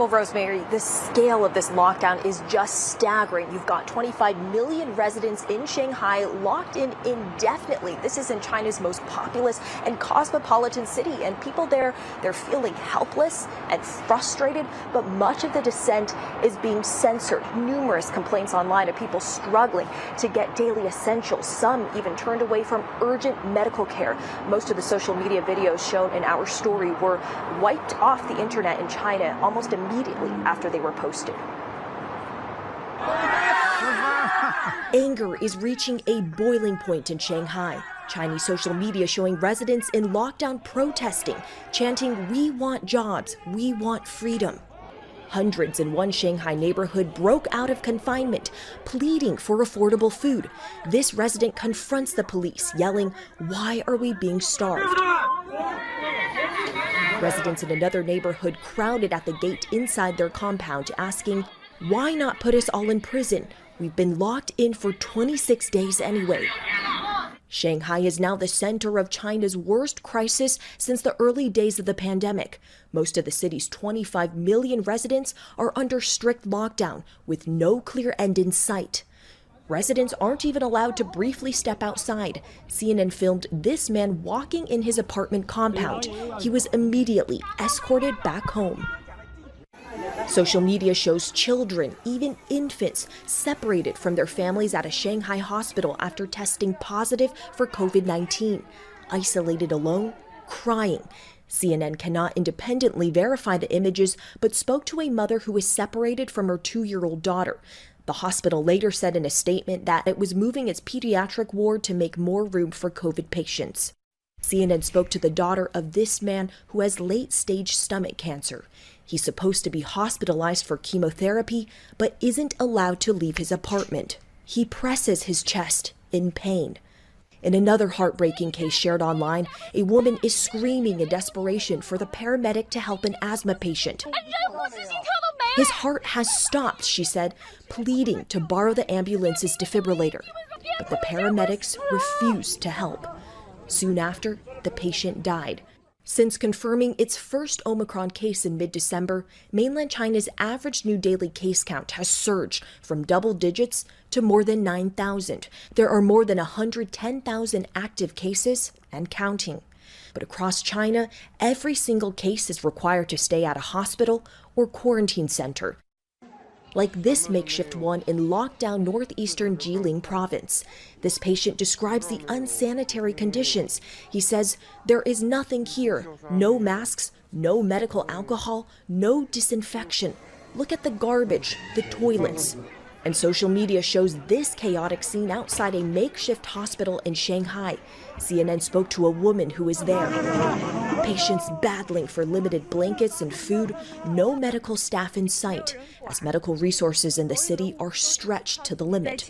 Well, Rosemary, the scale of this lockdown is just staggering. You've got 25 million residents in Shanghai locked in indefinitely. This is in China's most populous and cosmopolitan city, and people there, they're feeling helpless and frustrated, but much of the dissent is being censored. Numerous complaints online of people struggling to get daily essentials. Some even turned away from urgent medical care. Most of the social media videos shown in our story were wiped off the internet in China almost immediately after they were posted. Anger is reaching a boiling point in Shanghai. Chinese social media showing residents in lockdown protesting, chanting, "We want jobs, we want freedom." Hundreds in one Shanghai neighborhood broke out of confinement, pleading for affordable food. This resident confronts the police, yelling, "Why are we being starved?" Residents in another neighborhood crowded at the gate inside their compound, asking, "Why not put us all in prison? We've been locked in for 26 days anyway." Shanghai is now the center of China's worst crisis since the early days of the pandemic. Most of the city's 25 million residents are under strict lockdown, with no clear end in sight. Residents aren't even allowed to briefly step outside. CNN filmed this man walking in his apartment compound. He was immediately escorted back home. Social media shows children, even infants, separated from their families at a Shanghai hospital after testing positive for COVID-19. Isolated alone, crying. CNN cannot independently verify the images, but spoke to a mother who was separated from her 2-year-old daughter. The hospital later said in a statement that it was moving its pediatric ward to make more room for COVID patients. CNN spoke to the daughter of this man who has late-stage stomach cancer. He's supposed to be hospitalized for chemotherapy, but isn't allowed to leave his apartment. He presses his chest in pain. In another heartbreaking case shared online, a woman is screaming in desperation for the paramedic to help an asthma patient. His heart has stopped, she said, pleading to borrow the ambulance's defibrillator. But the paramedics refused to help. Soon after, the patient died. Since confirming its first Omicron case in mid-December, mainland China's average new daily case count has surged from double digits to more than 9,000. There are more than 110,000 active cases and counting. But across China, every single case is required to stay at a hospital or quarantine center, like this makeshift one in lockdown northeastern Jilin province. This patient describes the unsanitary conditions. He says, "There is nothing here. No masks, no medical alcohol, no disinfection. Look at the garbage, the toilets." And social media shows this chaotic scene outside a makeshift hospital in Shanghai. CNN spoke to a woman who was there. Patients battling for limited blankets and food, no medical staff in sight, as medical resources in the city are stretched to the limit.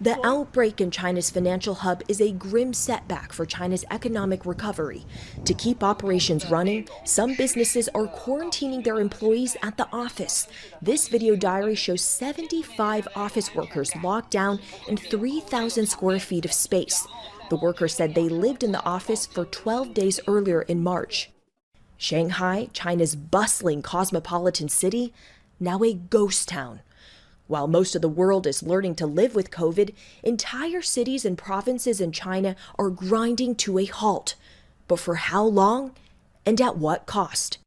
The outbreak in China's financial hub is a grim setback for China's economic recovery. To keep operations running, some businesses are quarantining their employees at the office. This video diary shows 75 office workers locked down in 3,000 square feet of space. The workers said they lived in the office for 12 days earlier in March. Shanghai, China's bustling cosmopolitan city, now a ghost town. While most of the world is learning to live with COVID, entire cities and provinces in China are grinding to a halt. But for how long and at what cost?